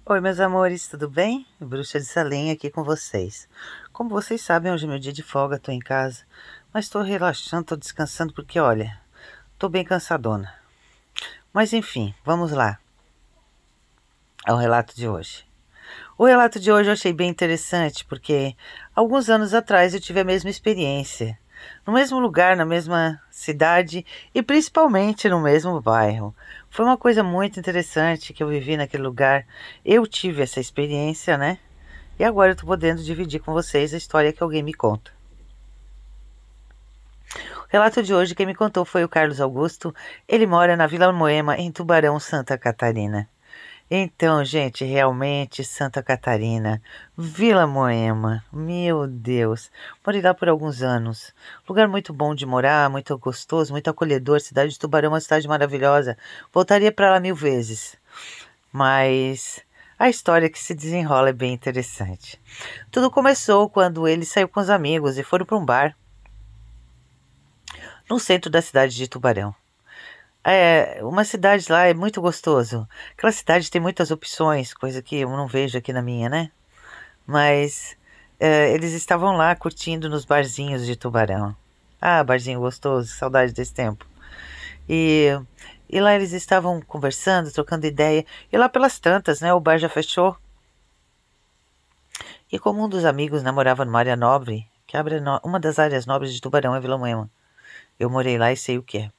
Oi, meus amores, tudo bem? Bruxa de Salem aqui com vocês. Como vocês sabem, hoje é meu dia de folga, tô em casa, mas tô relaxando, tô descansando porque, olha, tô bem cansadona. Mas enfim, vamos lá ao relato de hoje. O relato de hoje eu achei bem interessante porque alguns anos atrás eu tive a mesma experiência. No mesmo lugar, na mesma cidade e principalmente no mesmo bairro. Foi uma coisa muito interessante que eu vivi naquele lugar. Eu tive essa experiência, né? E agora eu tô podendo dividir com vocês a história que alguém me conta. O relato de hoje quem me contou foi o Carlos Augusto. Ele mora na Vila Moema, em Tubarão, Santa Catarina. Então, gente, realmente Santa Catarina, Vila Moema, meu Deus, morei lá por alguns anos. Lugar muito bom de morar, muito gostoso, muito acolhedor. Cidade de Tubarão, uma cidade maravilhosa. Voltaria para lá 1000 vezes. Mas a história que se desenrola é bem interessante. Tudo começou quando ele saiu com os amigos e foram para um bar no centro da cidade de Tubarão. Uma cidade lá é muito gostoso. Aquela cidade tem muitas opções, coisa que eu não vejo aqui na minha, né? Mas eles estavam lá curtindo nos barzinhos de Tubarão. Ah, barzinho gostoso, saudade desse tempo. E, e lá eles estavam conversando, trocando ideia. E lá pelas tantas, né? O bar já fechou. E como um dos amigos namorava numa área nobre, que abre uma das áreas nobres de Tubarão é Vila Moema. Eu morei lá e sei o que é.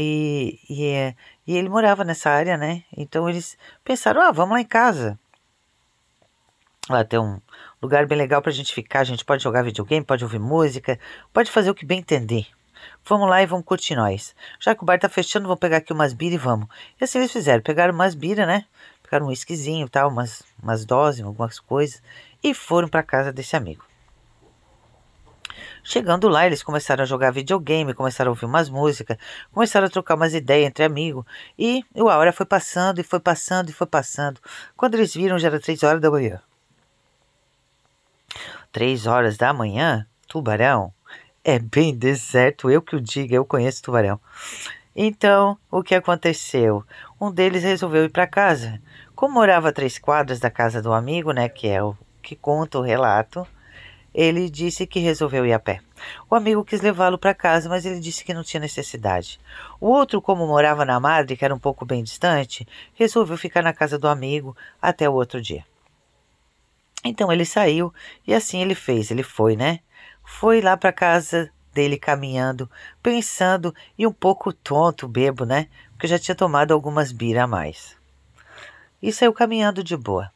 E, e, é, e ele morava nessa área, né? Então eles pensaram, vamos lá em casa. Lá tem um lugar bem legal pra gente ficar. A gente pode jogar videogame, pode ouvir música, pode fazer o que bem entender. Vamos lá e vamos curtir nós. Já que o bar tá fechando, vamos pegar aqui umas bira e vamos. E assim eles fizeram. Pegaram umas bira, né? Pegaram um whiskyzinho e tal, umas doses, algumas coisas. E foram pra casa desse amigo. Chegando lá, eles começaram a jogar videogame, começaram a ouvir umas músicas, começaram a trocar umas ideias entre amigos. E a hora foi passando, e foi passando, e foi passando. Quando eles viram, já era 3 horas da manhã. 3 horas da manhã? Tubarão? É bem deserto, eu que o diga, eu conheço Tubarão. Então, o que aconteceu? Um deles resolveu ir para casa. Como morava a 3 quadras da casa do amigo, né, que é o que conta o relato, ele disse que resolveu ir a pé. O amigo quis levá-lo para casa, mas ele disse que não tinha necessidade. O outro, como morava na Madre, que era um pouco bem distante, resolveu ficar na casa do amigo até o outro dia. Então ele saiu e assim ele fez, ele foi, né? Foi lá para casa dele caminhando, pensando e um pouco tonto, bebo, né? Porque já tinha tomado algumas bira a mais. E saiu caminhando de boa.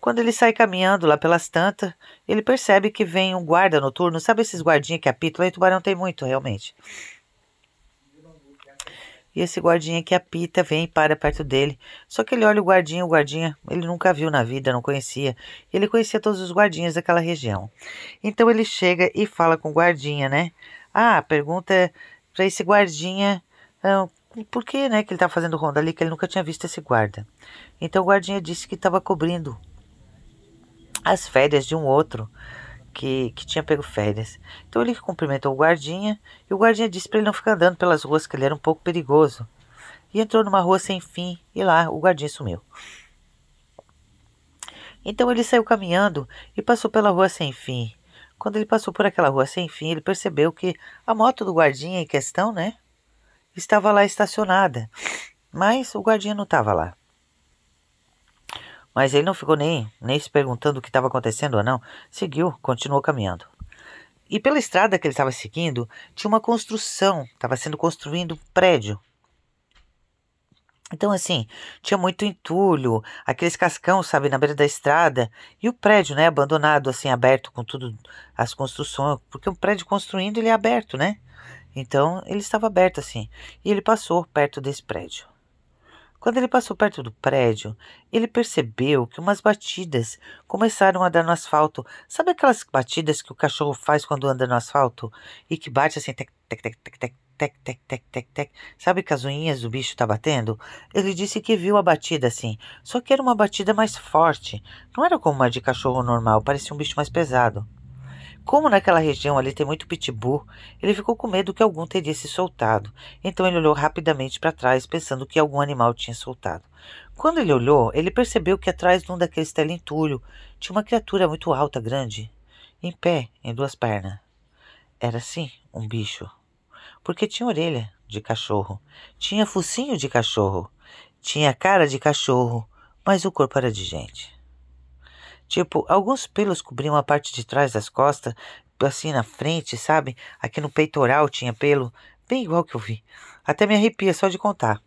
Quando ele sai caminhando lá pelas tantas, ele percebe que vem um guarda noturno. Sabe esses guardinhas que apitam? Lá em Tubarão tem muito, realmente. E esse guardinha que apita vem e para perto dele. Só que ele olha o guardinha ele nunca viu na vida, não conhecia. Ele conhecia todos os guardinhas daquela região. Então ele chega e fala com o guardinha, né? Pergunta para esse guardinha por que, né, que ele tá fazendo ronda ali, que ele nunca tinha visto esse guarda. Então o guardinha disse que estava cobrindo as férias de um outro que tinha pego férias. Então ele cumprimentou o guardinha e o guardinha disse para ele não ficar andando pelas ruas, que ele era um pouco perigoso. E entrou numa rua sem fim e lá o guardinha sumiu. Então ele saiu caminhando e passou pela rua sem fim. Quando ele passou por aquela rua sem fim, ele percebeu que a moto do guardinha em questão, né, estava lá estacionada. Mas o guardinha não estava lá. Mas ele não ficou nem se perguntando o que estava acontecendo ou não. Seguiu, continuou caminhando. E pela estrada que ele estava seguindo, tinha uma construção. Estava sendo construído um prédio. Então, assim, tinha muito entulho, aqueles cascão, sabe, na beira da estrada. E o prédio, né, abandonado, assim, aberto com tudo, as construções. Porque um prédio construindo, ele é aberto, né? Então, ele estava aberto, assim. E ele passou perto desse prédio. Quando ele passou perto do prédio, ele percebeu que umas batidas começaram a dar no asfalto. Sabe aquelas batidas que o cachorro faz quando anda no asfalto? E que bate assim, tec, tec, tec, tec, tec, tec, tec, tec, tec, tec. Sabe que as unhas do bicho tá batendo? Ele disse que viu a batida assim, só que era uma batida mais forte. Não era como uma de cachorro normal, parecia um bicho mais pesado. Como naquela região ali tem muito pitbull, ele ficou com medo que algum teria se soltado. Então ele olhou rapidamente para trás, pensando que algum animal tinha soltado. Quando ele olhou, ele percebeu que atrás de um daqueles telentulhos tinha uma criatura muito alta, grande, em pé, em duas pernas. Era sim um bicho, porque tinha orelha de cachorro, tinha focinho de cachorro, tinha cara de cachorro, mas o corpo era de gente. Tipo, alguns pelos cobriam a parte de trás das costas, assim na frente, sabe? Aqui no peitoral tinha pelo, bem igual que eu vi. Até me arrepia só de contar.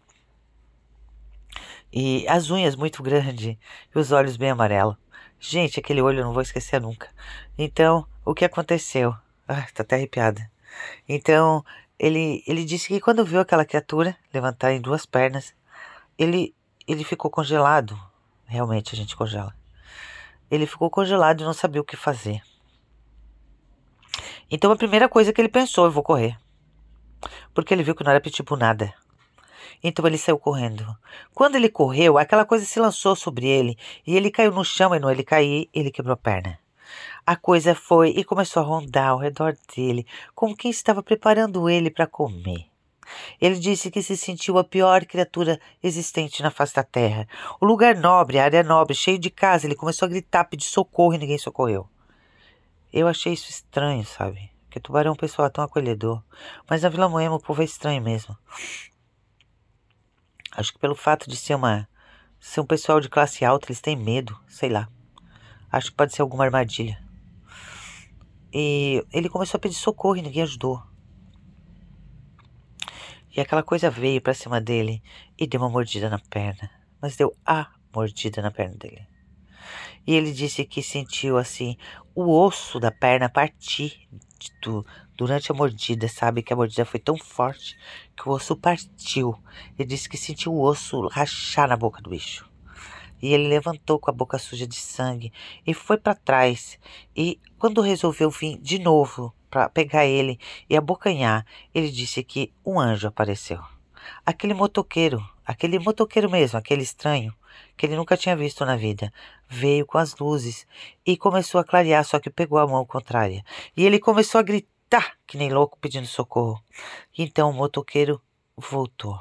E as unhas muito grandes e os olhos bem amarelos. Gente, aquele olho eu não vou esquecer nunca. Então, o que aconteceu? Ah, tô até arrepiada. Então, ele disse que quando viu aquela criatura levantar em duas pernas, ele, ele ficou congelado. Realmente a gente congela. Ele ficou congelado e não sabia o que fazer. Então a primeira coisa que ele pensou, eu vou correr. Porque ele viu que não era pitbull nada. Então ele saiu correndo. Quando ele correu, aquela coisa se lançou sobre ele. E ele caiu no chão e não ele cair, ele quebrou a perna. A coisa foi e começou a rondar ao redor dele, como quem estava preparando ele para comer. Ele disse que se sentiu a pior criatura existente na face da terra. O lugar nobre, a área nobre, cheio de casa, ele começou a gritar, pedir socorro e ninguém socorreu. Eu achei isso estranho, sabe? Porque Tubarão é um pessoal tão acolhedor. Mas na Vila Moema o povo é estranho mesmo. Acho que pelo fato de ser um pessoal de classe alta, eles têm medo, sei lá. Acho que pode ser alguma armadilha. E ele começou a pedir socorro e ninguém ajudou. E aquela coisa veio pra cima dele e deu uma mordida na perna. Mas deu a mordida na perna dele. E ele disse que sentiu assim o osso da perna partir durante a mordida, sabe? Que a mordida foi tão forte que o osso partiu. Ele disse que sentiu o osso rachar na boca do bicho. E ele levantou com a boca suja de sangue e foi para trás. E quando resolveu vir de novo para pegar ele e abocanhar, ele disse que um anjo apareceu. Aquele motoqueiro mesmo, aquele estranho, que ele nunca tinha visto na vida, veio com as luzes e começou a clarear, só que pegou a mão contrária. E ele começou a gritar, que nem louco, pedindo socorro. Então o motoqueiro voltou.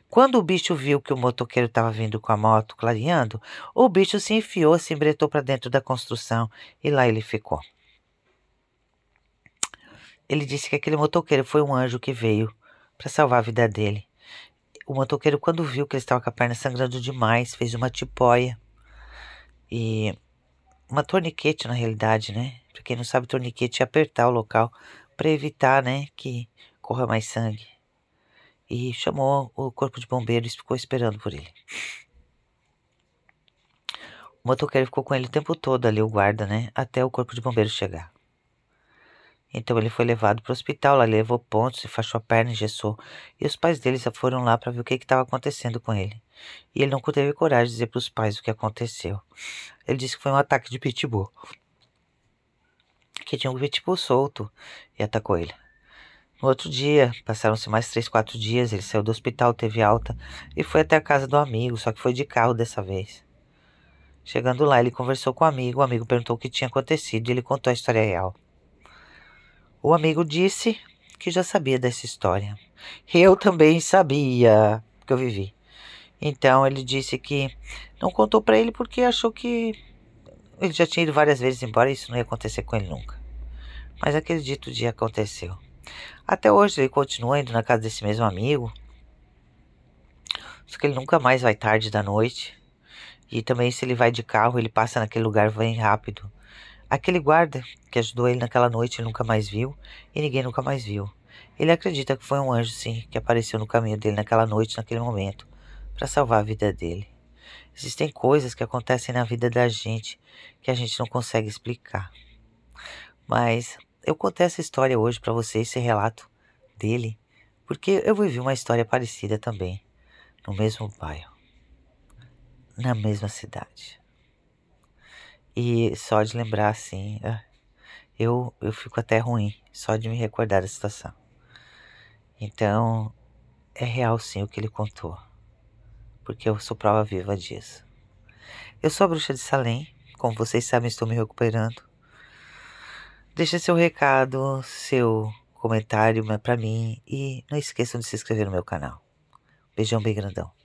Quando o bicho viu que o motoqueiro estava vindo com a moto clareando, o bicho se enfiou, se embretou para dentro da construção e lá ele ficou. Ele disse que aquele motoqueiro foi um anjo que veio para salvar a vida dele. O motoqueiro, quando viu que ele estava com a perna sangrando demais, fez uma tipóia e uma torniquete na realidade, né? Para quem não sabe, torniquete é apertar o local para evitar, né, que corra mais sangue. E chamou o corpo de bombeiros e ficou esperando por ele. O motoqueiro ficou com ele o tempo todo ali, o guarda, né? Até o corpo de bombeiros chegar. Então ele foi levado para o hospital, lá levou pontos, se fachou a perna, engessou. E os pais dele já foram lá para ver o que estava acontecendo com ele. E ele não teve coragem de dizer para os pais o que aconteceu. Ele disse que foi um ataque de pitbull. Que tinha um pitbull solto e atacou ele. No outro dia, passaram-se mais 3, 4 dias, ele saiu do hospital, teve alta e foi até a casa do amigo, só que foi de carro dessa vez. Chegando lá, ele conversou com o amigo perguntou o que tinha acontecido e ele contou a história real. O amigo disse que já sabia dessa história. Eu também sabia, porque eu vivi. Então ele disse que não contou pra ele porque achou que ele já tinha ido várias vezes embora e isso não ia acontecer com ele nunca. Mas aquele dito dia aconteceu. Até hoje ele continua indo na casa desse mesmo amigo. Só que ele nunca mais vai tarde da noite. E também se ele vai de carro, ele passa naquele lugar bem rápido. Aquele guarda que ajudou ele naquela noite, ele nunca mais viu. E ninguém nunca mais viu. Ele acredita que foi um anjo, sim, que apareceu no caminho dele naquela noite, naquele momento, para salvar a vida dele. Existem coisas que acontecem na vida da gente que a gente não consegue explicar. Mas eu contei essa história hoje para vocês, esse relato dele, porque eu vivi uma história parecida também, no mesmo bairro, na mesma cidade. E só de lembrar assim, eu fico até ruim, só de me recordar da situação. Então, é real sim o que ele contou, porque eu sou prova viva disso. Eu sou a Bruxa de Salem, como vocês sabem, estou me recuperando. Deixa seu recado, seu comentário pra mim e não esqueçam de se inscrever no meu canal. Beijão bem grandão.